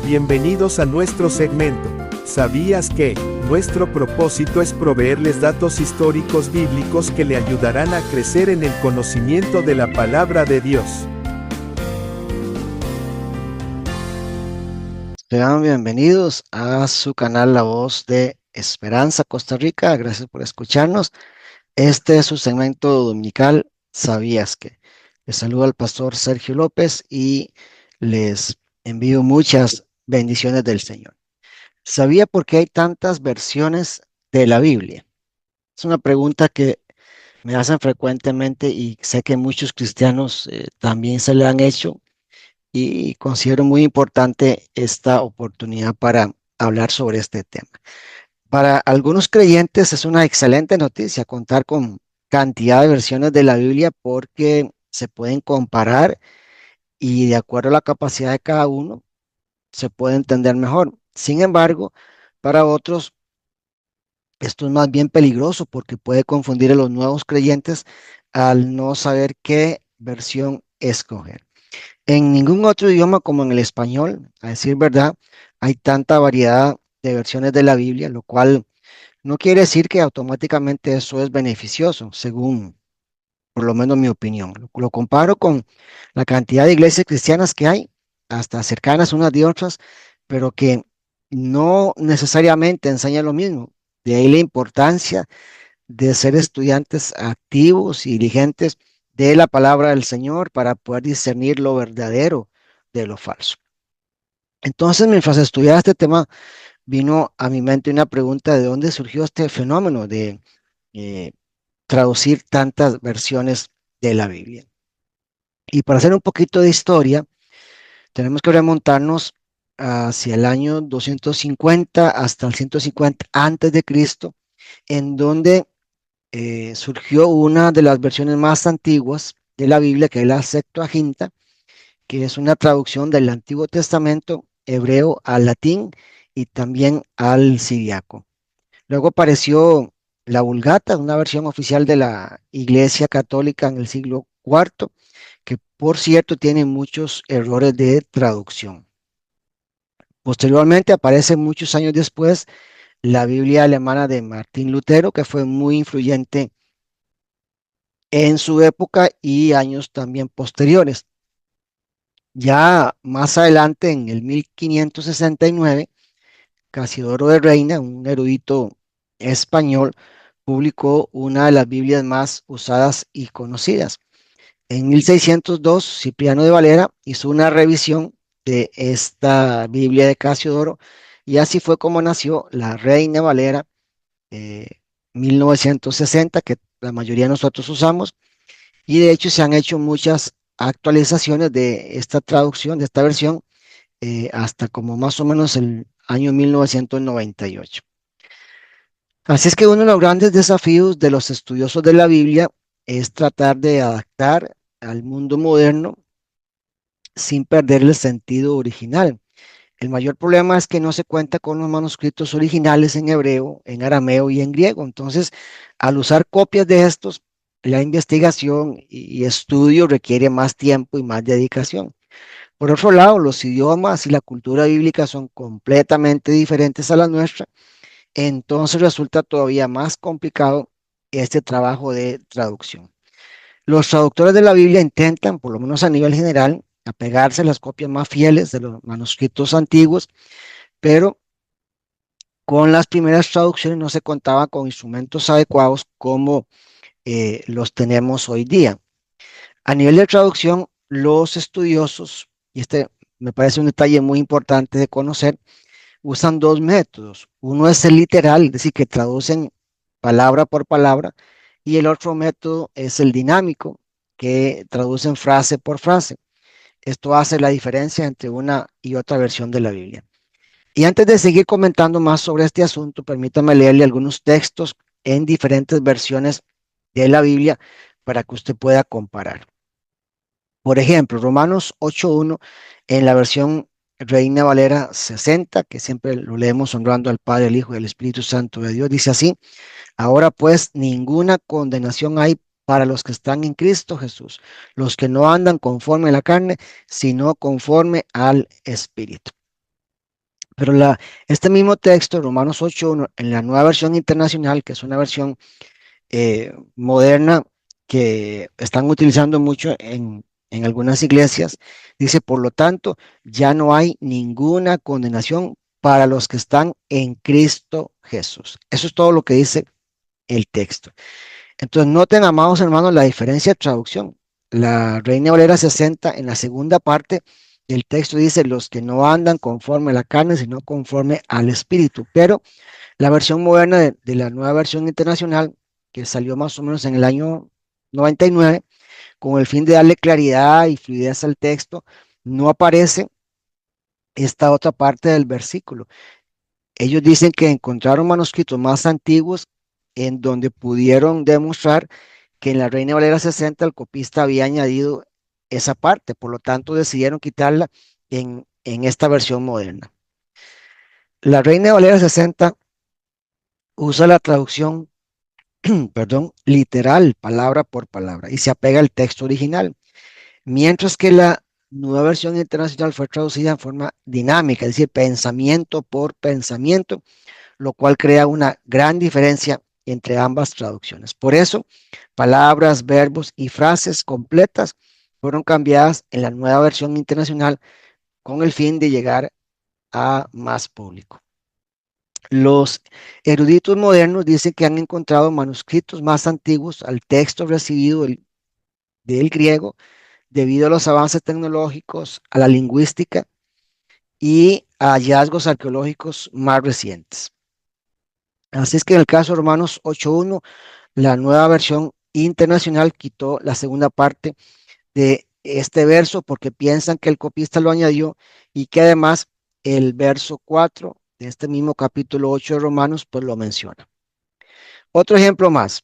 Bienvenidos a nuestro segmento. ¿Sabías que? Nuestro propósito es proveerles datos históricos bíblicos que le ayudarán a crecer en el conocimiento de la palabra de Dios. Sean bienvenidos a su canal La Voz de Esperanza Costa Rica. Gracias por escucharnos. Este es su segmento dominical, ¿Sabías que? Les saluda el pastor Sergio López y les envío muchas bendiciones del Señor. ¿Sabía por qué hay tantas versiones de la Biblia? Es una pregunta que me hacen frecuentemente y sé que muchos cristianos también se la han hecho, y considero muy importante esta oportunidad para hablar sobre este tema. Para algunos creyentes es una excelente noticia contar con cantidad de versiones de la Biblia porque se pueden comparar y de acuerdo a la capacidad de cada uno se puede entender mejor. Sin embargo, para otros esto es más bien peligroso porque puede confundir a los nuevos creyentes al no saber qué versión escoger. En ningún otro idioma como en el español, a decir verdad, hay tanta variedad de versiones de la Biblia, lo cual no quiere decir que automáticamente eso es beneficioso, según por lo menos mi opinión. Lo comparo con la cantidad de iglesias cristianas que hay, hasta cercanas unas de otras, pero que no necesariamente enseñan lo mismo. De ahí la importancia de ser estudiantes activos y diligentes de la palabra del Señor para poder discernir lo verdadero de lo falso. Entonces, mientras estudiaba este tema, vino a mi mente una pregunta: ¿de dónde surgió este fenómeno de eh, traducir tantas versiones de la Biblia? Y para hacer un poquito de historia, tenemos que remontarnos hacia el año 250 hasta el 150 antes de Cristo, en donde surgió una de las versiones más antiguas de la Biblia, que es la Septuaginta, que es una traducción del Antiguo Testamento hebreo al latín y también al siriaco. Luego apareció la Vulgata, una versión oficial de la Iglesia Católica en el siglo IV, que por cierto tiene muchos errores de traducción. Posteriormente aparece muchos años después la Biblia alemana de Martín Lutero, que fue muy influyente en su época y años también posteriores. Ya más adelante, en el 1569, Casiodoro de Reina, un erudito español, publicó una de las Biblias más usadas y conocidas. En 1602, Cipriano de Valera hizo una revisión de esta Biblia de Casiodoro y así fue como nació la Reina Valera, eh, 1960, que la mayoría de nosotros usamos. Y de hecho se han hecho muchas actualizaciones de esta traducción, de esta versión, hasta como más o menos el año 1998. Así es que uno de los grandes desafíos de los estudiosos de la Biblia es tratar de adaptar al mundo moderno sin perder el sentido original. El mayor problema es que no se cuenta con los manuscritos originales en hebreo, en arameo y en griego. Entonces, al usar copias de estos, la investigación y estudio requiere más tiempo y más dedicación. Por otro lado, los idiomas y la cultura bíblica son completamente diferentes a la nuestra, entonces resulta todavía más complicado este trabajo de traducción. Los traductores de la Biblia intentan, por lo menos a nivel general, apegarse a las copias más fieles de los manuscritos antiguos, pero con las primeras traducciones no se contaba con instrumentos adecuados como los tenemos hoy día. A nivel de traducción, los estudiosos, y este me parece un detalle muy importante de conocer, usan dos métodos. Uno es el literal, es decir, que traducen palabra por palabra, y el otro método es el dinámico, que traducen frase por frase. Esto hace la diferencia entre una y otra versión de la Biblia. Y antes de seguir comentando más sobre este asunto, permítame leerle algunos textos en diferentes versiones de la Biblia para que usted pueda comparar. Por ejemplo, Romanos 8:1 en la versión Reina Valera 60, que siempre lo leemos honrando al Padre, al Hijo y al Espíritu Santo de Dios, dice así: ahora pues ninguna condenación hay para los que están en Cristo Jesús, los que no andan conforme a la carne, sino conforme al Espíritu. Pero este mismo texto, Romanos 8:1, en la nueva versión internacional, que es una versión moderna que están utilizando mucho en algunas iglesias, dice, por lo tanto, ya no hay ninguna condenación para los que están en Cristo Jesús. Eso es todo lo que dice el texto. Entonces, noten, amados hermanos, la diferencia de traducción. La Reina Valera 60, en la segunda parte del texto dice, los que no andan conforme a la carne, sino conforme al Espíritu. Pero la versión moderna de la nueva versión internacional, que salió más o menos en el año 99, con el fin de darle claridad y fluidez al texto, no aparece esta otra parte del versículo. Ellos dicen que encontraron manuscritos más antiguos en donde pudieron demostrar que en la Reina Valera 60 el copista había añadido esa parte, por lo tanto decidieron quitarla en esta versión moderna. La Reina Valera 60 usa la traducción, perdón, literal, palabra por palabra, y se apega al texto original, mientras que la nueva versión internacional fue traducida en forma dinámica, es decir, pensamiento por pensamiento, lo cual crea una gran diferencia entre ambas traducciones. Por eso, palabras, verbos y frases completas fueron cambiadas en la nueva versión internacional con el fin de llegar a más público. Los eruditos modernos dicen que han encontrado manuscritos más antiguos al texto recibido del griego debido a los avances tecnológicos, a la lingüística y a hallazgos arqueológicos más recientes. Así es que en el caso de Romanos 8:1, la nueva versión internacional quitó la segunda parte de este verso porque piensan que el copista lo añadió y que además el verso 4 de este mismo capítulo 8 de Romanos pues lo menciona. Otro ejemplo más,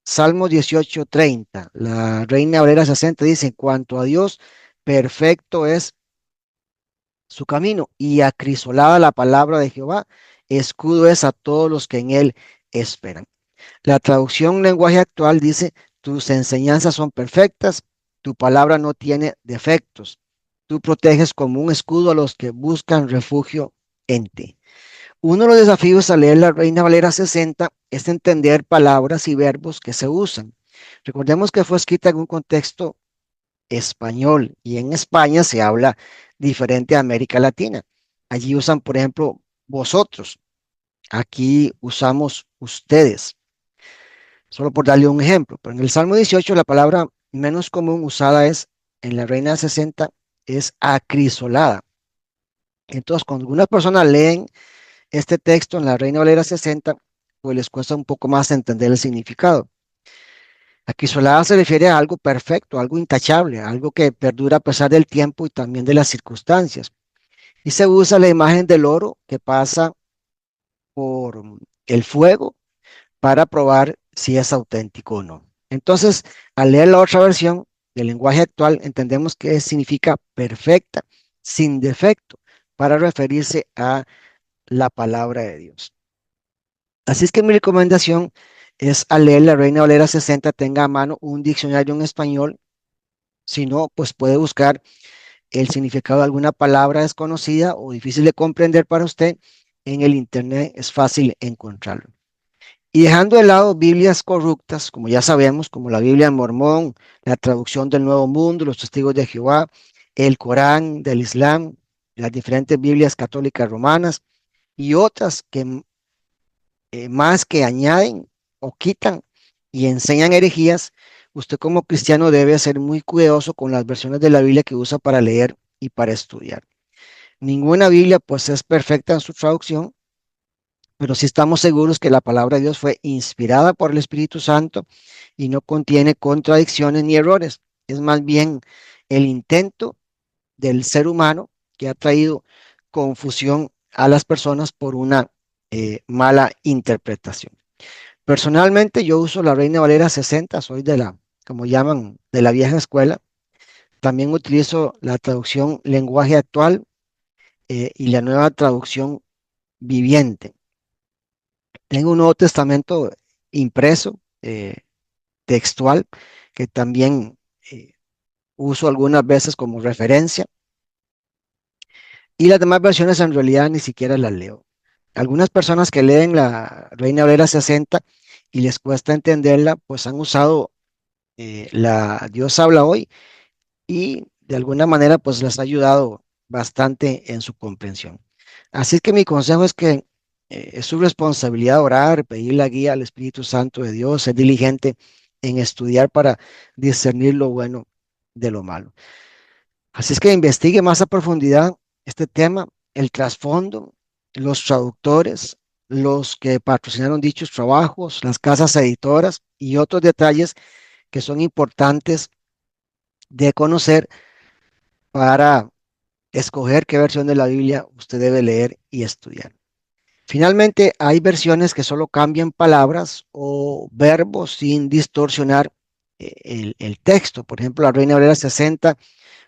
Salmo 18:30, la Reina Valera 60 dice, en cuanto a Dios, perfecto es su camino y acrisolada la palabra de Jehová, escudo es a todos los que en él esperan. La traducción lenguaje actual dice, tus enseñanzas son perfectas, tu palabra no tiene defectos, tú proteges como un escudo a los que buscan refugio en ti. Uno de los desafíos al leer la Reina Valera 60 es entender palabras y verbos que se usan. Recordemos que fue escrita en un contexto español y en España se habla diferente a América Latina. Allí usan, por ejemplo, vosotros. Aquí usamos ustedes, solo por darle un ejemplo. Pero en el Salmo 18 la palabra menos común usada es, en la Reina 60, es acrisolada. Entonces, cuando algunas personas leen este texto en la Reina Valera 60, pues les cuesta un poco más entender el significado. Acrisolada se refiere a algo perfecto, algo intachable, algo que perdura a pesar del tiempo y también de las circunstancias. Y se usa la imagen del oro que pasa por el fuego para probar si es auténtico o no. Entonces, al leer la otra versión del lenguaje actual, entendemos que significa perfecta, sin defecto, para referirse a la palabra de Dios. Así es que mi recomendación es al leer la Reina Valera 60, tenga a mano un diccionario en español. Si no, pues puede buscar el significado de alguna palabra desconocida o difícil de comprender para usted. En el Internet es fácil encontrarlo. Y dejando de lado Biblias corruptas, como ya sabemos, como la Biblia Mormón, la traducción del Nuevo Mundo, los Testigos de Jehová, el Corán del Islam, las diferentes Biblias católicas romanas y otras que más que añaden o quitan y enseñan herejías, usted como cristiano debe ser muy cuidadoso con las versiones de la Biblia que usa para leer y para estudiar. Ninguna Biblia pues es perfecta en su traducción, pero sí estamos seguros que la palabra de Dios fue inspirada por el Espíritu Santo y no contiene contradicciones ni errores. Es más bien el intento del ser humano que ha traído confusión a las personas por una mala interpretación. Personalmente yo uso la Reina Valera 60, soy de la, como llaman, de la vieja escuela. También utilizo la traducción lenguaje actual y la nueva traducción viviente. Tengo un Nuevo Testamento impreso, textual, que también uso algunas veces como referencia. y las demás versiones en realidad ni siquiera las leo. Algunas personas que leen la Reina Valera 60 y les cuesta entenderla, pues han usado la Dios habla hoy y de alguna manera pues les ha ayudado bastante en su comprensión. Así que mi consejo es que es su responsabilidad orar, pedir la guía al Espíritu Santo de Dios, ser diligente en estudiar para discernir lo bueno de lo malo. Así es que investigue más a profundidad este tema, el trasfondo, los traductores, los que patrocinaron dichos trabajos, las casas editoras y otros detalles que son importantes de conocer para escoger qué versión de la Biblia usted debe leer y estudiar. Finalmente, hay versiones que solo cambian palabras o verbos sin distorsionar el texto. Por ejemplo, la Reina Valera 60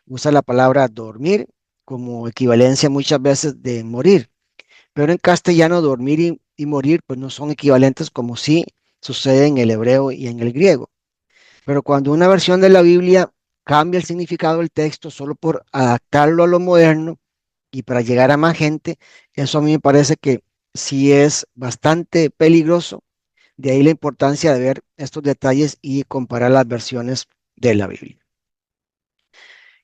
usa la palabra dormir como equivalencia muchas veces de morir, pero en castellano dormir y morir pues no son equivalentes como sí sucede en el hebreo y en el griego. Pero cuando una versión de la Biblia cambia el significado del texto solo por adaptarlo a lo moderno y para llegar a más gente, eso a mí me parece que sí es bastante peligroso. De ahí la importancia de ver estos detalles y comparar las versiones de la Biblia.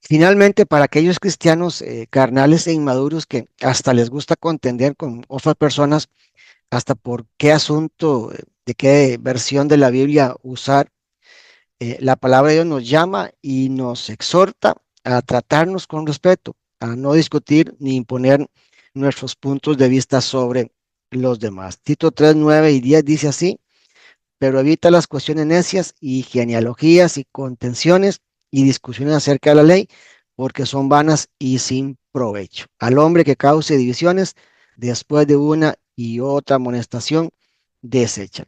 Finalmente, para aquellos cristianos carnales e inmaduros que hasta les gusta contender con otras personas, hasta por qué asunto, de qué versión de la Biblia usar, la palabra de Dios nos llama y nos exhorta a tratarnos con respeto, a no discutir ni imponer nuestros puntos de vista sobre los demás. Tito 3, 9 y 10 dice así: pero evita las cuestiones necias y genealogías y contenciones y discusiones acerca de la ley, porque son vanas y sin provecho. Al hombre que cause divisiones, después de una y otra amonestación, desecha.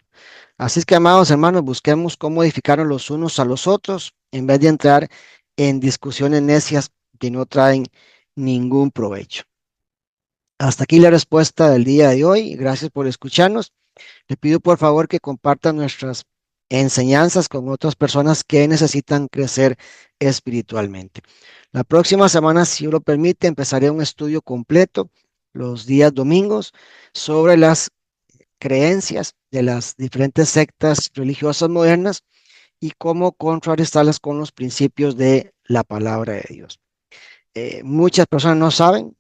Así es que, amados hermanos, busquemos cómo edificar los unos a los otros en vez de entrar en discusiones necias que no traen ningún provecho. Hasta aquí la respuesta del día de hoy. Gracias por escucharnos. Le pido por favor que compartan nuestras enseñanzas con otras personas que necesitan crecer espiritualmente. La próxima semana, si Dios lo permite, empezaré un estudio completo los días domingos sobre las creencias de las diferentes sectas religiosas modernas y cómo contrarrestarlas con los principios de la palabra de Dios. Muchas personas no saben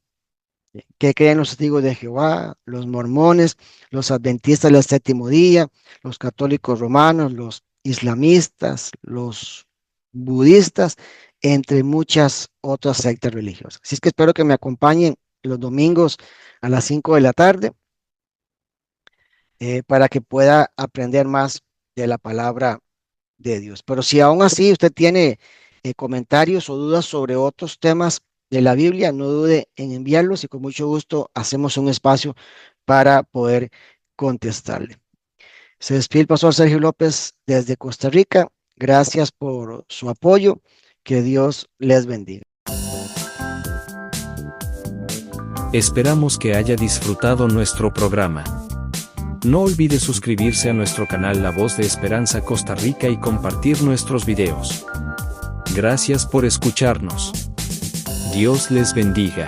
qué creen los testigos de Jehová, los mormones, los adventistas del séptimo día, los católicos romanos, los islamistas, los budistas, entre muchas otras sectas religiosas. Así es que espero que me acompañen los domingos a las 5 de la tarde para que pueda aprender más de la palabra de Dios. Pero si aún así usted tiene comentarios o dudas sobre otros temas de la Biblia, no dude en enviarlos y con mucho gusto hacemos un espacio para poder contestarle. Se despide el pastor Sergio López desde Costa Rica. Gracias por su apoyo. Que Dios les bendiga. Esperamos que haya disfrutado nuestro programa. No olvide suscribirse a nuestro canal La Voz de Esperanza Costa Rica y compartir nuestros videos. Gracias por escucharnos. Dios les bendiga.